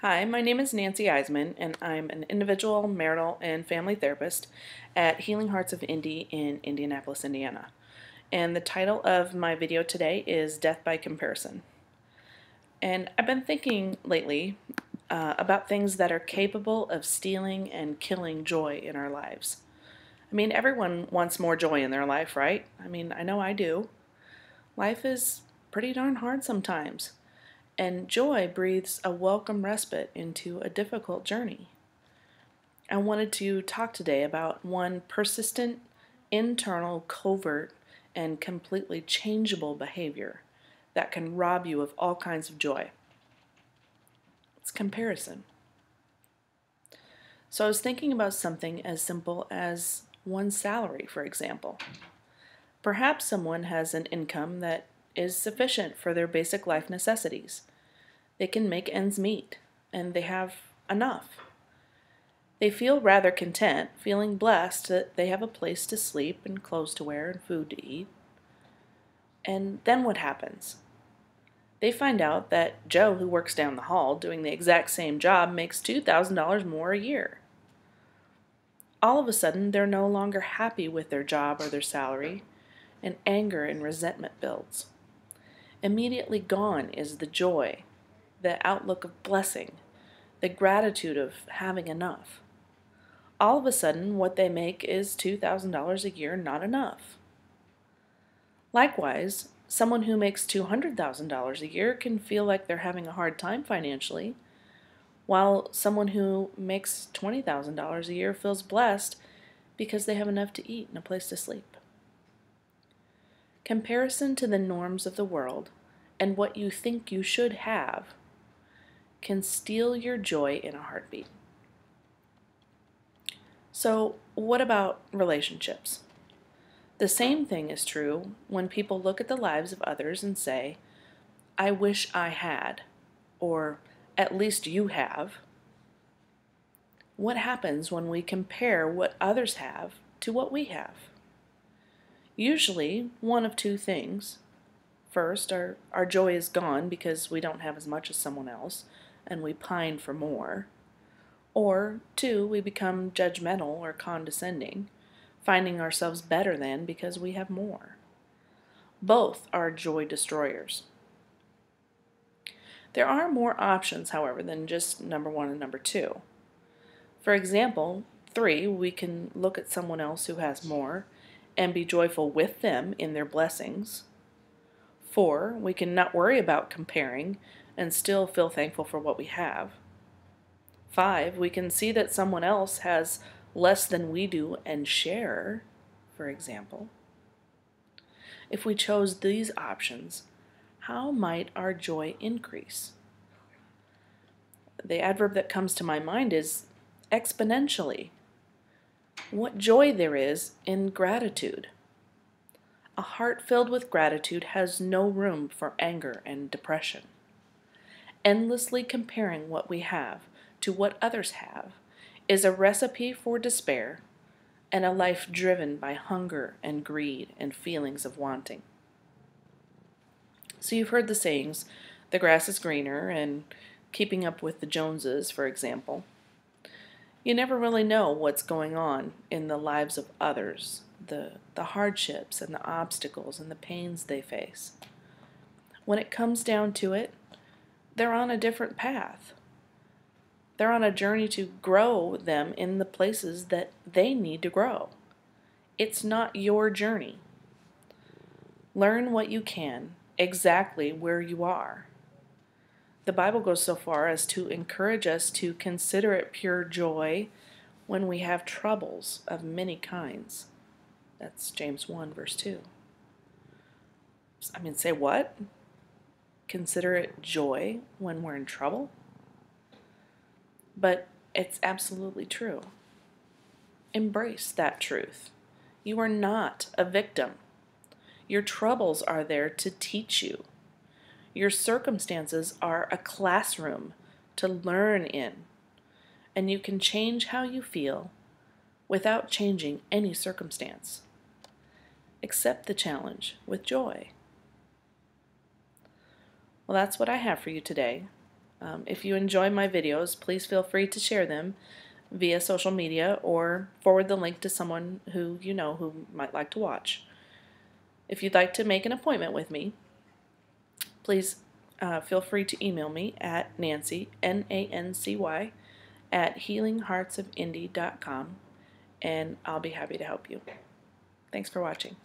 Hi, my name is Nancy Eisman, and I'm an individual, marital, and family therapist at Healing Hearts of Indy in Indianapolis, Indiana. And the title of my video today is Death by Comparison. And I've been thinking lately about things that are capable of stealing and killing joy in our lives. I mean, everyone wants more joy in their life, right? I mean, I know I do. Life is pretty darn hard sometimes. And joy breathes a welcome respite into a difficult journey. I wanted to talk today about one persistent, internal, covert, and completely changeable behavior that can rob you of all kinds of joy. It's comparison. So I was thinking about something as simple as one's salary, for example. Perhaps someone has an income that is sufficient for their basic life necessities. They can make ends meet, and they have enough. They feel rather content, feeling blessed that they have a place to sleep and clothes to wear and food to eat. And then what happens? They find out that Joe, who works down the hall doing the exact same job, makes $2,000 more a year. All of a sudden, they're no longer happy with their job or their salary, and anger and resentment builds. Immediately gone is the joy, the outlook of blessing, the gratitude of having enough. All of a sudden, what they make is $2,000 a year not enough. Likewise, someone who makes $200,000 a year can feel like they're having a hard time financially, while someone who makes $20,000 a year feels blessed because they have enough to eat and a place to sleep. Comparison to the norms of the world and what you think you should have can steal your joy in a heartbeat. So, what about relationships? The same thing is true when people look at the lives of others and say, I wish I had, or at least you have. What happens when we compare what others have to what we have? Usually, one of two things. First, our joy is gone because we don't have as much as someone else, and we pine for more. Or, two, we become judgmental or condescending, finding ourselves better than because we have more. Both are joy destroyers. There are more options, however, than just number one and number two. For example, 3, we can look at someone else who has more and be joyful with them in their blessings. 4, we can not worry about comparing and still feel thankful for what we have. 5, we can see that someone else has less than we do and share, for example. If we chose these options, how might our joy increase? The adverb that comes to my mind is exponentially. What joy there is in gratitude. A heart filled with gratitude has no room for anger and depression. Endlessly comparing what we have to what others have is a recipe for despair and a life driven by hunger and greed and feelings of wanting. So you've heard the sayings, the grass is greener, and keeping up with the Joneses, for example. You never really know what's going on in the lives of others, the hardships and the obstacles and the pains they face. When it comes down to it, they're on a different path. They're on a journey to grow them in the places that they need to grow. It's not your journey. Learn what you can, exactly where you are. The Bible goes so far as to encourage us to consider it pure joy when we have troubles of many kinds. That's James 1, verse 2. Say what? Consider it joy when we're in trouble? But it's absolutely true. Embrace that truth. You are not a victim. Your troubles are there to teach you. Your circumstances are a classroom to learn in, and you can change how you feel without changing any circumstance. Accept the challenge with joy. Well, that's what I have for you today. If you enjoy my videos, please feel free to share them via social media or forward the link to someone who you know who might like to watch. If you'd like to make an appointment with me, please feel free to email me at Nancy, Nancy, at healingheartsofindy.com, and I'll be happy to help you. Thanks for watching.